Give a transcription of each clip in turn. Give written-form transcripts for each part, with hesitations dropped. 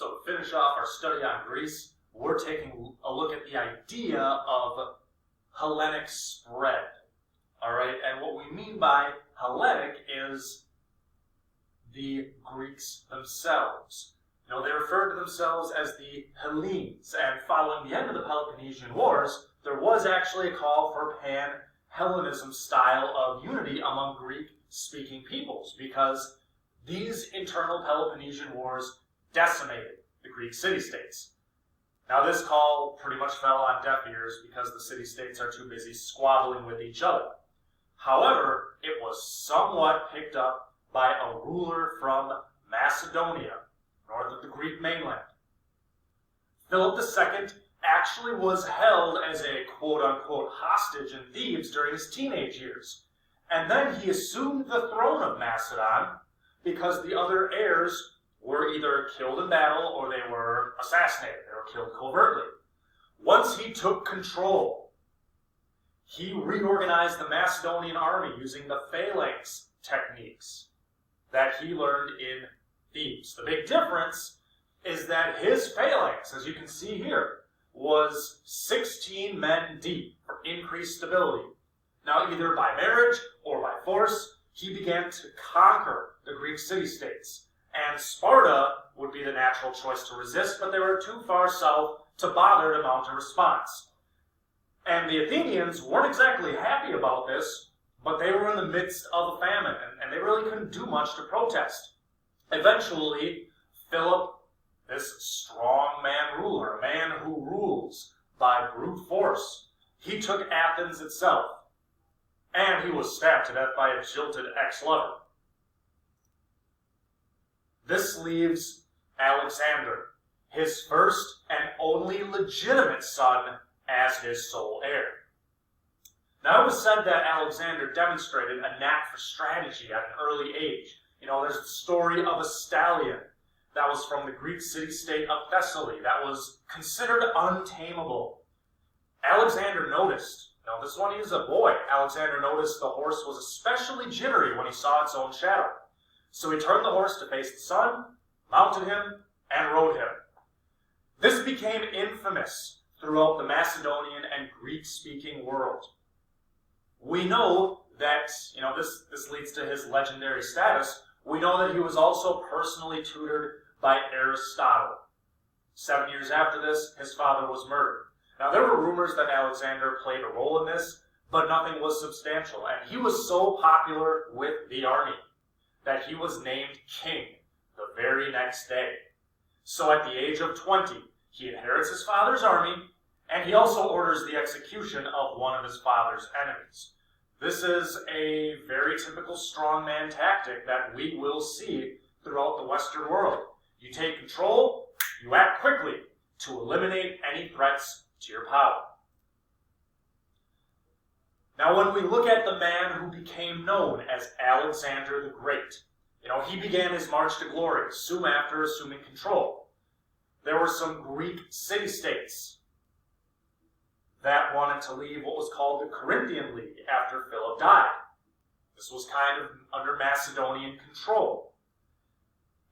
So to finish off our study on Greece, we're taking a look at the idea of Hellenic spread. All right, and what we mean by Hellenic is the Greeks themselves. You know, they refer to themselves as the Hellenes, and following the end of the Peloponnesian Wars, there was actually a call for pan-Hellenism style of unity among Greek-speaking peoples, because these internal Peloponnesian Wars decimated the Greek city-states. Now this call pretty much fell on deaf ears because the city-states are too busy squabbling with each other. However, it was somewhat picked up by a ruler from Macedonia, north of the Greek mainland. Philip II actually was held as a quote-unquote hostage in Thebes during his teenage years, and then he assumed the throne of Macedon because the other heirs were either killed in battle or they were assassinated. They were killed covertly. Once he took control, he reorganized the Macedonian army using the phalanx techniques that he learned in Thebes. The big difference is that his phalanx, as you can see here, was 16 men deep for increased stability. Now, either by marriage or by force, he began to conquer the Greek city-states. And Sparta would be the natural choice to resist, but they were too far south to bother to mount a response. And the Athenians weren't exactly happy about this, but they were in the midst of a famine, and they really couldn't do much to protest. Eventually, Philip, this strong man ruler, a man who rules by brute force, he took Athens itself, and he was stabbed to death by a jilted ex-lover. This leaves Alexander, his first and only legitimate son, as his sole heir. Now, it was said that Alexander demonstrated a knack for strategy at an early age. You know, there's the story of a stallion that was from the Greek city-state of Thessaly that was considered untamable. Alexander noticed, now this one, he was a boy, Alexander noticed the horse was especially jittery when he saw its own shadow. So he turned the horse to face the sun, mounted him, and rode him. This became infamous throughout the Macedonian and Greek-speaking world. We know that, this leads to his legendary status. We know that he was also personally tutored by Aristotle. 7 years after this, his father was murdered. Now, there were rumors that Alexander played a role in this, but nothing was substantial. And he was so popular with the army that he was named king the very next day. So at the age of 20, he inherits his father's army, and he also orders the execution of one of his father's enemies. This is a very typical strongman tactic that we will see throughout the Western world. You take control, you act quickly to eliminate any threats to your power. Now, when we look at the man who became known as Alexander the Great, he began his march to glory soon after assuming control. There were some Greek city-states that wanted to leave what was called the Corinthian League after Philip died. This was kind of under Macedonian control.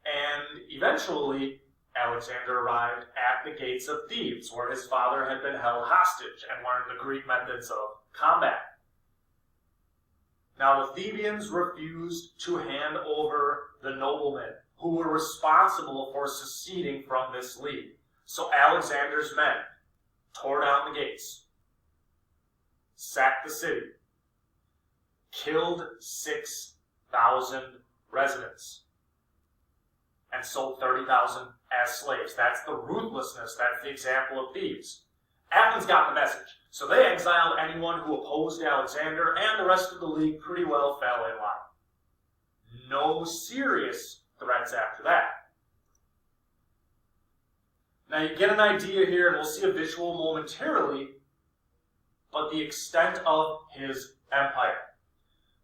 And eventually, Alexander arrived at the gates of Thebes, where his father had been held hostage, and learned the Greek methods of combat. Now, the Thebans refused to hand over the noblemen who were responsible for seceding from this league. So Alexander's men tore down the gates, sacked the city, killed 6,000 residents, and sold 30,000 as slaves. That's the ruthlessness. That's the example of Thebes. Athens got the message, so they exiled anyone who opposed Alexander, and the rest of the league pretty well fell in line. No serious threats after that. Now you get an idea here, and we'll see a visual momentarily, but the extent of his empire.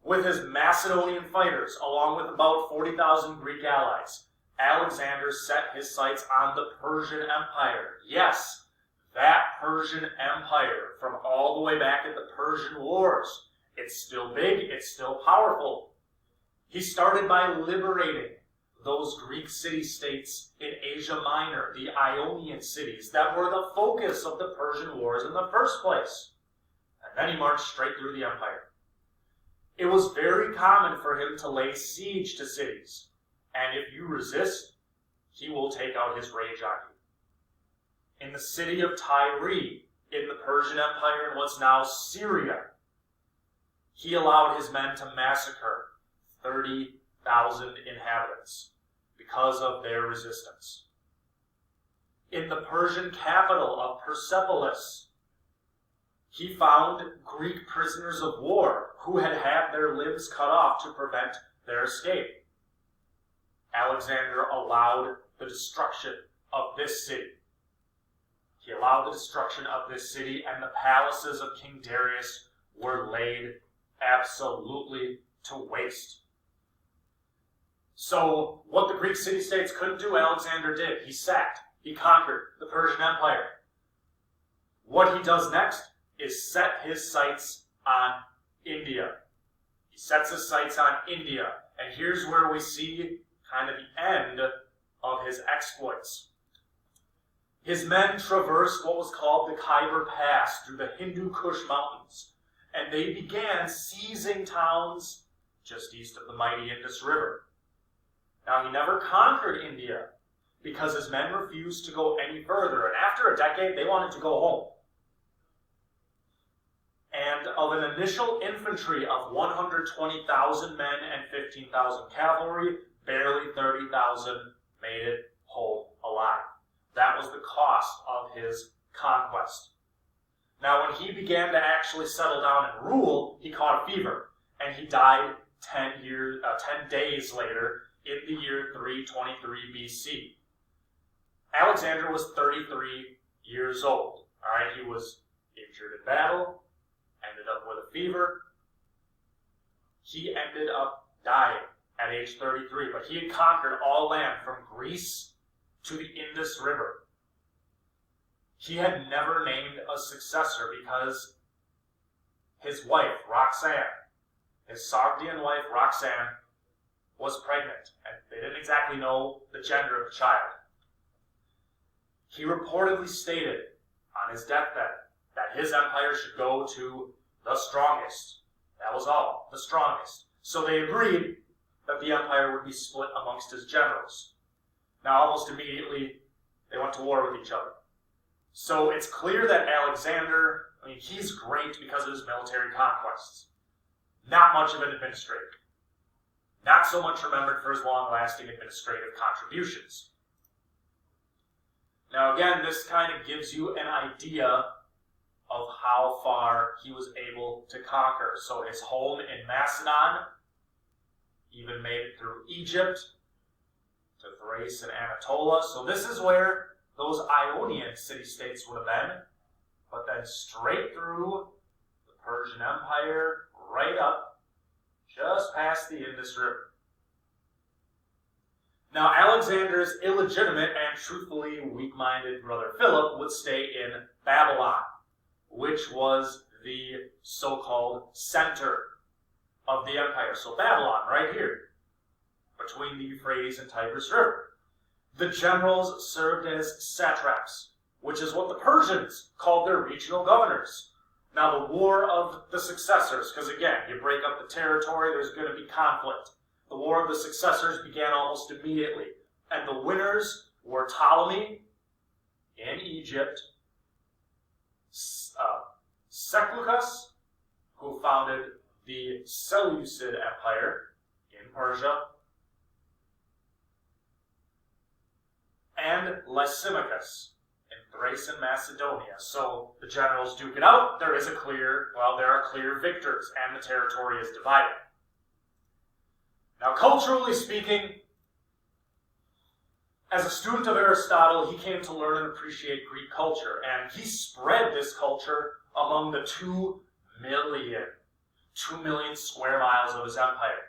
With his Macedonian fighters, along with about 40,000 Greek allies, Alexander set his sights on the Persian Empire. Yes, that Persian Empire from all the way back at the Persian Wars. It's still big, it's still powerful. He started by liberating those Greek city-states in Asia Minor, the Ionian cities, that were the focus of the Persian Wars in the first place. And then he marched straight through the empire. It was very common for him to lay siege to cities, and if you resist, he will take out his rage on you. In the city of Tyre, in the Persian Empire in what's now Syria, he allowed his men to massacre 30,000 inhabitants because of their resistance. In the Persian capital of Persepolis, he found Greek prisoners of war who had had their limbs cut off to prevent their escape. Alexander allowed the destruction of this city. He allowed the destruction of this city, and the palaces of King Darius were laid absolutely to waste. So, what the Greek city-states couldn't do, Alexander did. He sacked. He conquered the Persian Empire. What he does next is set his sights on India. He sets his sights on India. And here's where we see kind of the end of his exploits. His men traversed what was called the Khyber Pass through the Hindu Kush Mountains, and they began seizing towns just east of the mighty Indus River. Now, he never conquered India because his men refused to go any further, and after a decade, they wanted to go home. And of an initial infantry of 120,000 men and 15,000 cavalry, barely 30,000 made it home alive. That was the cost of his conquest. Now, when he began to actually settle down and rule, he caught a fever, and he died 10 days later in the year 323 BC. Alexander was 33 years old. All right, he was injured in battle, ended up with a fever. He ended up dying at age 33, but he had conquered all land from Greece to the Indus River. He had never named a successor because his wife, Roxanne, his Sogdian wife, Roxanne, was pregnant, and they didn't exactly know the gender of the child. He reportedly stated on his deathbed that his empire should go to the strongest. That was all, the strongest. So they agreed that the empire would be split amongst his generals. Now, almost immediately, they went to war with each other. So it's clear that Alexander, he's great because of his military conquests. Not much of an administrator. Not so much remembered for his long-lasting administrative contributions. Now again, this kind of gives you an idea of how far he was able to conquer. So his home in Macedon, even made it through Egypt, to Thrace and Anatolia. So this is where those Ionian city-states would have been, but then straight through the Persian Empire, right up, just past the Indus River. Now, Alexander's illegitimate and truthfully weak-minded brother Philip would stay in Babylon, which was the so-called center of the empire. So Babylon, right here, between the Euphrates and Tigris River. The generals served as satraps, which is what the Persians called their regional governors. Now, the War of the Successors, because again, you break up the territory, there's going to be conflict. The War of the Successors began almost immediately, and the winners were Ptolemy in Egypt, Seleucus, who founded the Seleucid Empire in Persia, and Lysimachus in Thrace and Macedonia. So the generals duke it out. There are clear victors, and the territory is divided. Now, culturally speaking, as a student of Aristotle, he came to learn and appreciate Greek culture, and he spread this culture among the 2 million square miles of his empire.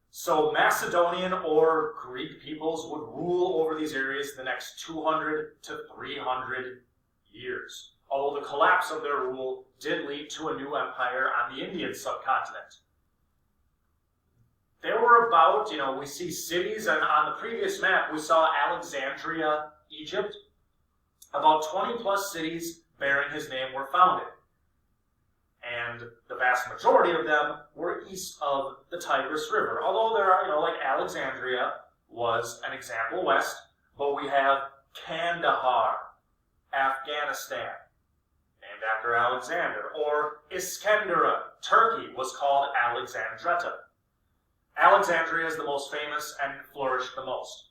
So Macedonian or Greek peoples would rule over these areas the next 200 to 300 years, although the collapse of their rule did lead to a new empire on the Indian subcontinent. there were about, we see cities, and on the previous map we saw Alexandria, Egypt. About 20 plus cities bearing his name were founded. And the vast majority of them were east of the Tigris River. Although there are, like Alexandria was an example west, but we have Kandahar, Afghanistan, named after Alexander, or Iskandera, Turkey, was called Alexandretta. Alexandria is the most famous and flourished the most.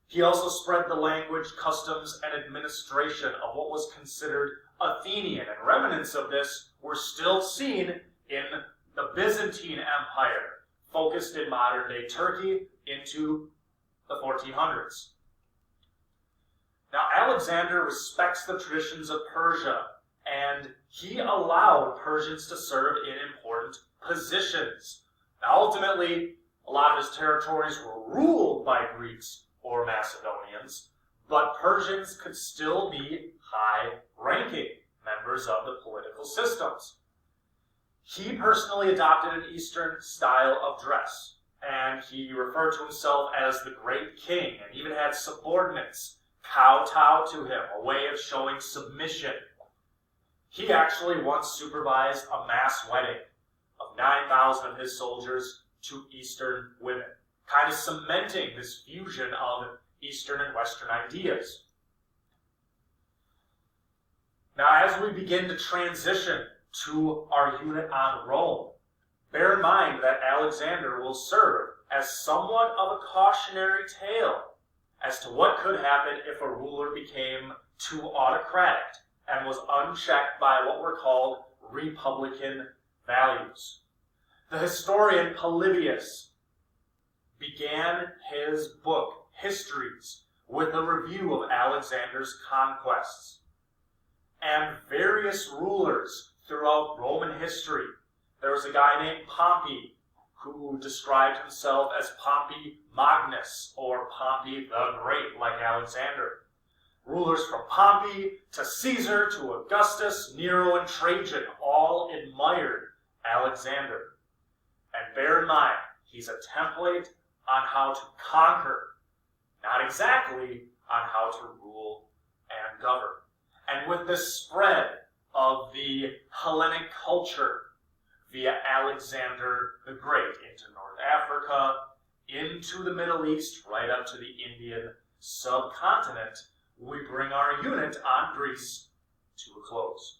He also spread the language, customs, and administration of what was considered Athenian, and remnants of this were still seen in the Byzantine Empire, focused in modern-day Turkey into the 1400s. Now, Alexander respects the traditions of Persia, and he allowed Persians to serve in important positions. Now, ultimately, a lot of his territories were ruled by Greeks or Macedonians, but Persians could still be high-ranking members of the political systems. He personally adopted an Eastern style of dress, and he referred to himself as the Great King, and even had subordinates kowtow to him, a way of showing submission. He actually once supervised a mass wedding of 9,000 of his soldiers to Eastern women, kind of cementing this fusion of Eastern and Western ideas. Now, as we begin to transition to our unit on Rome, bear in mind that Alexander will serve as somewhat of a cautionary tale as to what could happen if a ruler became too autocratic and was unchecked by what were called republican values. The historian Polybius began his book, Histories, with a review of Alexander's conquests. And various rulers throughout Roman history. There was a guy named Pompey who described himself as Pompey Magnus, or Pompey the Great, like Alexander. Rulers from Pompey to Caesar to Augustus, Nero, and Trajan all admired Alexander. And bear in mind, he's a template on how to conquer, not exactly on how to rule and govern. And with the spread of the Hellenic culture via Alexander the Great into North Africa, into the Middle East, right up to the Indian subcontinent, we bring our unit on Greece to a close.